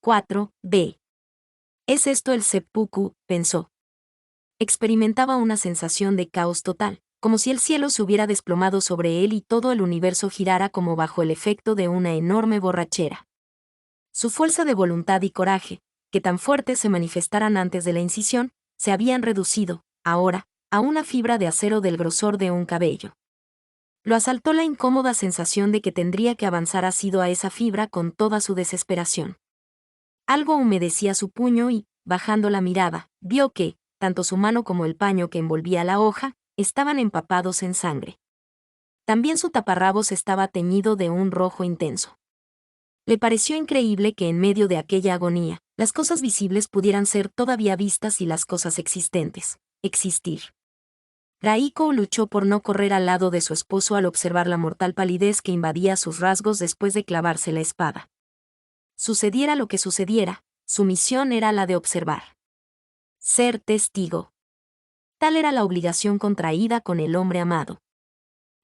4b. ¿Es esto el seppuku?, pensó. Experimentaba una sensación de caos total, como si el cielo se hubiera desplomado sobre él y todo el universo girara como bajo el efecto de una enorme borrachera. Su fuerza de voluntad y coraje, que tan fuertes se manifestaran antes de la incisión, se habían reducido, ahora, a una fibra de acero del grosor de un cabello. Lo asaltó la incómoda sensación de que tendría que avanzar asido a esa fibra con toda su desesperación. Algo humedecía su puño y, bajando la mirada, vio que, tanto su mano como el paño que envolvía la hoja, estaban empapados en sangre. También su taparrabos estaba teñido de un rojo intenso. Le pareció increíble que en medio de aquella agonía, las cosas visibles pudieran ser todavía vistas y las cosas existentes, existir. Raiko luchó por no correr al lado de su esposo al observar la mortal palidez que invadía sus rasgos después de clavarse la espada. Sucediera lo que sucediera, su misión era la de observar. Ser testigo. Tal era la obligación contraída con el hombre amado.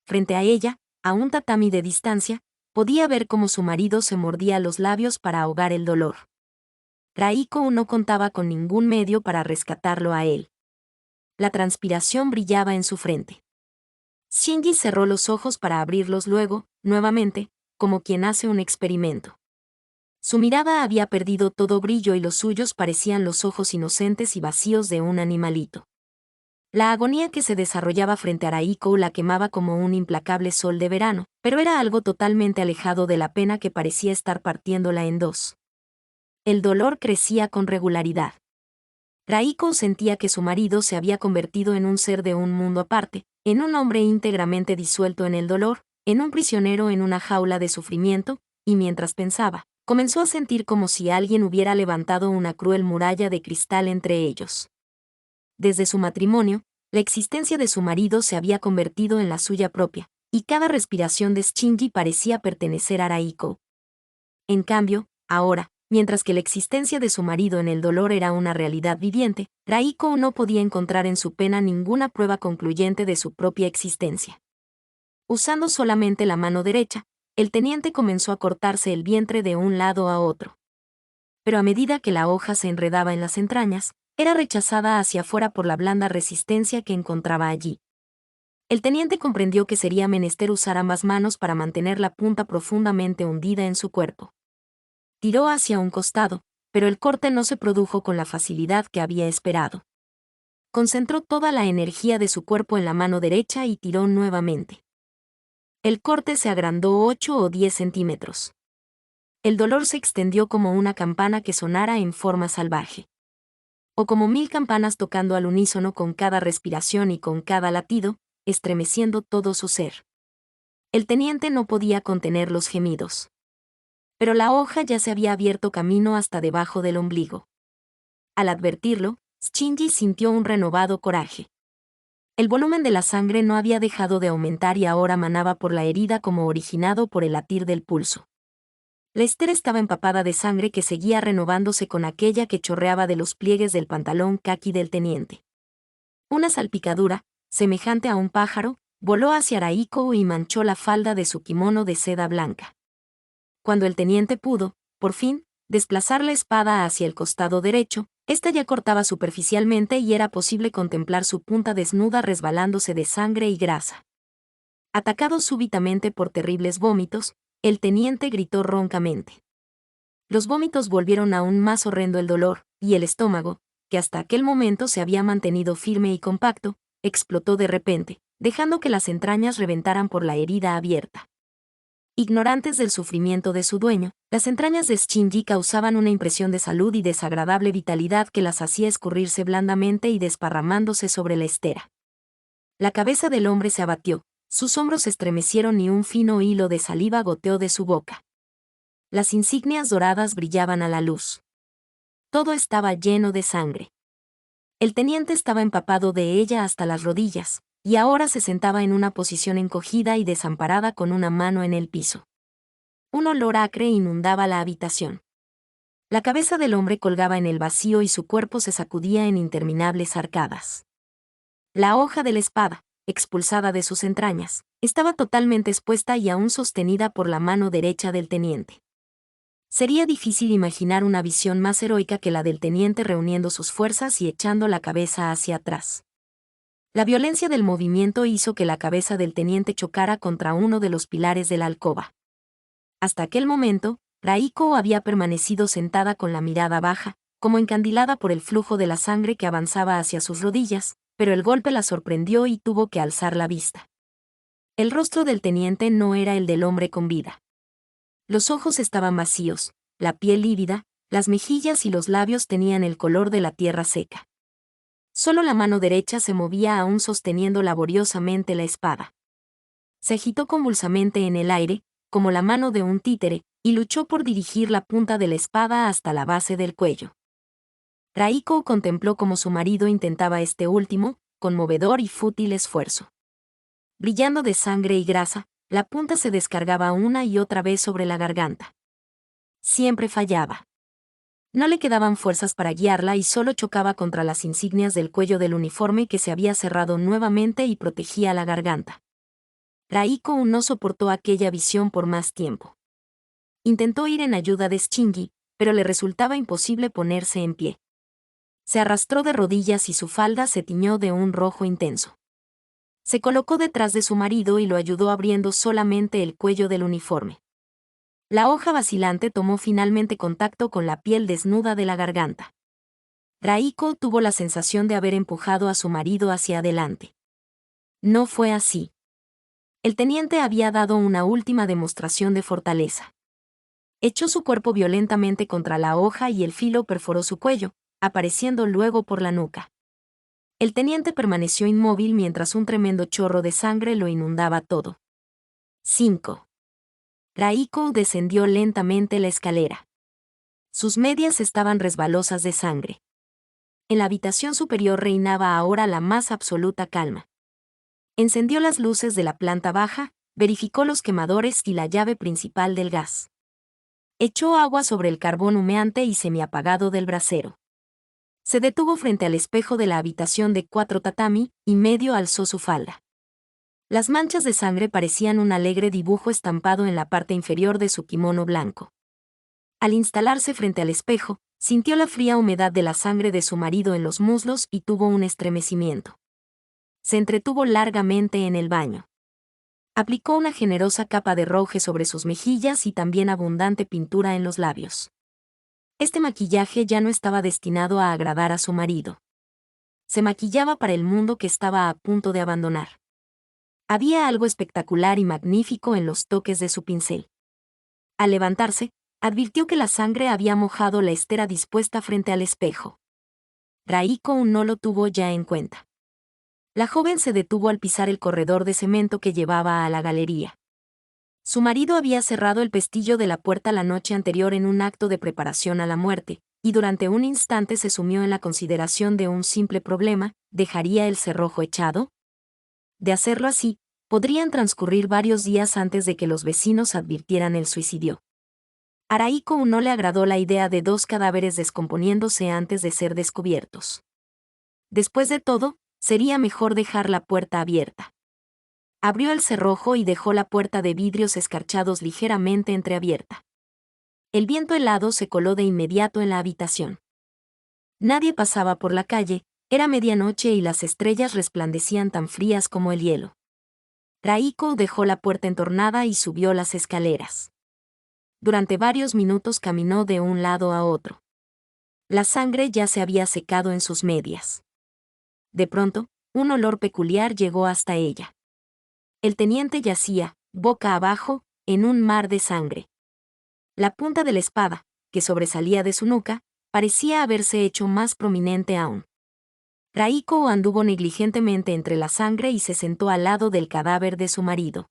Frente a ella, a un tatami de distancia, podía ver cómo su marido se mordía los labios para ahogar el dolor. Raiko no contaba con ningún medio para rescatarlo a él. La transpiración brillaba en su frente. Shinji cerró los ojos para abrirlos luego, nuevamente, como quien hace un experimento. Su mirada había perdido todo brillo y los suyos parecían los ojos inocentes y vacíos de un animalito. La agonía que se desarrollaba frente a Raiko la quemaba como un implacable sol de verano, pero era algo totalmente alejado de la pena que parecía estar partiéndola en dos. El dolor crecía con regularidad. Raiko sentía que su marido se había convertido en un ser de un mundo aparte, en un hombre íntegramente disuelto en el dolor, en un prisionero en una jaula de sufrimiento, y mientras pensaba, comenzó a sentir como si alguien hubiera levantado una cruel muralla de cristal entre ellos. Desde su matrimonio, la existencia de su marido se había convertido en la suya propia, y cada respiración de Shinji parecía pertenecer a Raiko. En cambio, ahora, mientras que la existencia de su marido en el dolor era una realidad viviente, Raiko no podía encontrar en su pena ninguna prueba concluyente de su propia existencia. Usando solamente la mano derecha, el teniente comenzó a cortarse el vientre de un lado a otro. Pero a medida que la hoja se enredaba en las entrañas, era rechazada hacia afuera por la blanda resistencia que encontraba allí. El teniente comprendió que sería menester usar ambas manos para mantener la punta profundamente hundida en su cuerpo. Tiró hacia un costado, pero el corte no se produjo con la facilidad que había esperado. Concentró toda la energía de su cuerpo en la mano derecha y tiró nuevamente. El corte se agrandó 8 o 10 centímetros. El dolor se extendió como una campana que sonara en forma salvaje. O como 1000 campanas tocando al unísono con cada respiración y con cada latido, estremeciendo todo su ser. El teniente no podía contener los gemidos. Pero la hoja ya se había abierto camino hasta debajo del ombligo. Al advertirlo, Shinji sintió un renovado coraje. El volumen de la sangre no había dejado de aumentar y ahora manaba por la herida como originado por el latir del pulso. La estera estaba empapada de sangre que seguía renovándose con aquella que chorreaba de los pliegues del pantalón caqui del teniente. Una salpicadura, semejante a un pájaro, voló hacia Raiko y manchó la falda de su kimono de seda blanca. Cuando el teniente pudo, por fin, desplazar la espada hacia el costado derecho, ésta ya cortaba superficialmente y era posible contemplar su punta desnuda resbalándose de sangre y grasa. Atacado súbitamente por terribles vómitos, el teniente gritó roncamente. Los vómitos volvieron aún más horrendo el dolor, y el estómago, que hasta aquel momento se había mantenido firme y compacto, explotó de repente, dejando que las entrañas reventaran por la herida abierta. Ignorantes del sufrimiento de su dueño, las entrañas de Shinji causaban una impresión de salud y desagradable vitalidad que las hacía escurrirse blandamente y desparramándose sobre la estera. La cabeza del hombre se abatió, sus hombros se estremecieron y un fino hilo de saliva goteó de su boca. Las insignias doradas brillaban a la luz. Todo estaba lleno de sangre. El teniente estaba empapado de ella hasta las rodillas, y ahora se sentaba en una posición encogida y desamparada con una mano en el piso. Un olor acre inundaba la habitación. La cabeza del hombre colgaba en el vacío y su cuerpo se sacudía en interminables arcadas. La hoja de la espada, expulsada de sus entrañas, estaba totalmente expuesta y aún sostenida por la mano derecha del teniente. Sería difícil imaginar una visión más heroica que la del teniente reuniendo sus fuerzas y echando la cabeza hacia atrás. La violencia del movimiento hizo que la cabeza del teniente chocara contra uno de los pilares de la alcoba. Hasta aquel momento, Raiko había permanecido sentada con la mirada baja, como encandilada por el flujo de la sangre que avanzaba hacia sus rodillas, pero el golpe la sorprendió y tuvo que alzar la vista. El rostro del teniente no era el del hombre con vida. Los ojos estaban vacíos, la piel lívida, las mejillas y los labios tenían el color de la tierra seca. Solo la mano derecha se movía aún sosteniendo laboriosamente la espada. Se agitó convulsamente en el aire, como la mano de un títere, y luchó por dirigir la punta de la espada hasta la base del cuello. Raiko contempló cómo su marido intentaba este último, conmovedor y fútil esfuerzo. Brillando de sangre y grasa, la punta se descargaba una y otra vez sobre la garganta. Siempre fallaba. No le quedaban fuerzas para guiarla y solo chocaba contra las insignias del cuello del uniforme que se había cerrado nuevamente y protegía la garganta. Raiko no soportó aquella visión por más tiempo. Intentó ir en ayuda de Shinji, pero le resultaba imposible ponerse en pie. Se arrastró de rodillas y su falda se tiñó de un rojo intenso. Se colocó detrás de su marido y lo ayudó abriendo solamente el cuello del uniforme. La hoja vacilante tomó finalmente contacto con la piel desnuda de la garganta. Raiko tuvo la sensación de haber empujado a su marido hacia adelante. No fue así. El teniente había dado una última demostración de fortaleza. Echó su cuerpo violentamente contra la hoja y el filo perforó su cuello, apareciendo luego por la nuca. El teniente permaneció inmóvil mientras un tremendo chorro de sangre lo inundaba todo. 5. Raiko descendió lentamente la escalera. Sus medias estaban resbalosas de sangre. En la habitación superior reinaba ahora la más absoluta calma. Encendió las luces de la planta baja, verificó los quemadores y la llave principal del gas. Echó agua sobre el carbón humeante y semiapagado del brasero. Se detuvo frente al espejo de la habitación de 4 tatami, y medio alzó su falda. Las manchas de sangre parecían un alegre dibujo estampado en la parte inferior de su kimono blanco. Al instalarse frente al espejo, sintió la fría humedad de la sangre de su marido en los muslos y tuvo un estremecimiento. Se entretuvo largamente en el baño. Aplicó una generosa capa de roje sobre sus mejillas y también abundante pintura en los labios. Este maquillaje ya no estaba destinado a agradar a su marido. Se maquillaba para el mundo que estaba a punto de abandonar. Había algo espectacular y magnífico en los toques de su pincel. Al levantarse, advirtió que la sangre había mojado la estera dispuesta frente al espejo. Raiko no lo tuvo ya en cuenta. La joven se detuvo al pisar el corredor de cemento que llevaba a la galería. Su marido había cerrado el pestillo de la puerta la noche anterior en un acto de preparación a la muerte, y durante un instante se sumió en la consideración de un simple problema: ¿dejaría el cerrojo echado? De hacerlo así, podrían transcurrir varios días antes de que los vecinos advirtieran el suicidio. A Raiko no le agradó la idea de 2 cadáveres descomponiéndose antes de ser descubiertos. Después de todo, sería mejor dejar la puerta abierta. Abrió el cerrojo y dejó la puerta de vidrios escarchados ligeramente entreabierta. El viento helado se coló de inmediato en la habitación. Nadie pasaba por la calle, era medianoche y las estrellas resplandecían tan frías como el hielo. Raiko dejó la puerta entornada y subió las escaleras. Durante varios minutos caminó de un lado a otro. La sangre ya se había secado en sus medias. De pronto, un olor peculiar llegó hasta ella. El teniente yacía, boca abajo, en un mar de sangre. La punta de la espada, que sobresalía de su nuca, parecía haberse hecho más prominente aún. Raiko anduvo negligentemente entre la sangre y se sentó al lado del cadáver de su marido.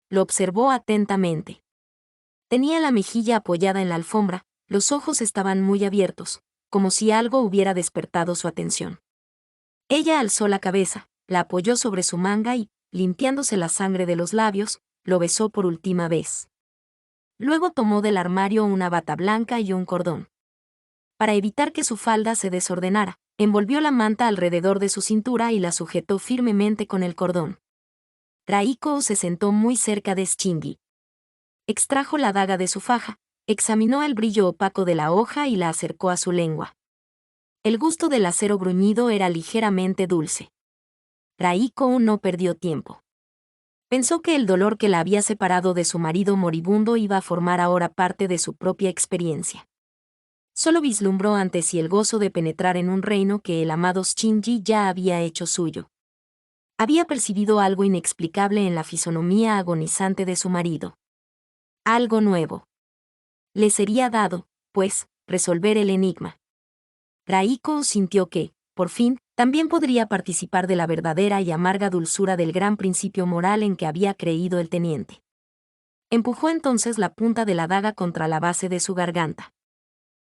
Lo observó atentamente. Tenía la mejilla apoyada en la alfombra, los ojos estaban muy abiertos, como si algo hubiera despertado su atención. Ella alzó la cabeza, la apoyó sobre su manga y, limpiándose la sangre de los labios, lo besó por última vez. Luego tomó del armario una bata blanca y un cordón. Para evitar que su falda se desordenara, envolvió la manta alrededor de su cintura y la sujetó firmemente con el cordón. Raiko se sentó muy cerca de Shinji. Extrajo la daga de su faja, Examinó el brillo opaco de la hoja y la acercó a su lengua. El gusto del acero bruñido era ligeramente dulce. Raiko no perdió tiempo. Pensó que el dolor que la había separado de su marido moribundo iba a formar ahora parte de su propia experiencia. Solo vislumbró ante sí el gozo de penetrar en un reino que el amado Shinji ya había hecho suyo. Había percibido algo inexplicable en la fisonomía agonizante de su marido. Algo nuevo. Le sería dado, pues, resolver el enigma. Raiko sintió que, por fin, también podría participar de la verdadera y amarga dulzura del gran principio moral en que había creído el teniente. Empujó entonces la punta de la daga contra la base de su garganta.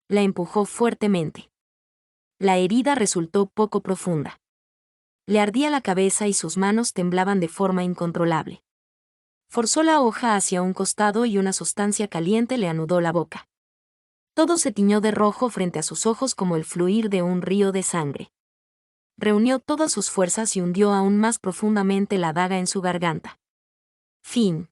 La empujó fuertemente. La herida resultó poco profunda. Le ardía la cabeza y sus manos temblaban de forma incontrolable. Forzó la hoja hacia un costado y una sustancia caliente le anudó la boca. Todo se tiñó de rojo frente a sus ojos como el fluir de un río de sangre. Reunió todas sus fuerzas y hundió aún más profundamente la daga en su garganta. Fin.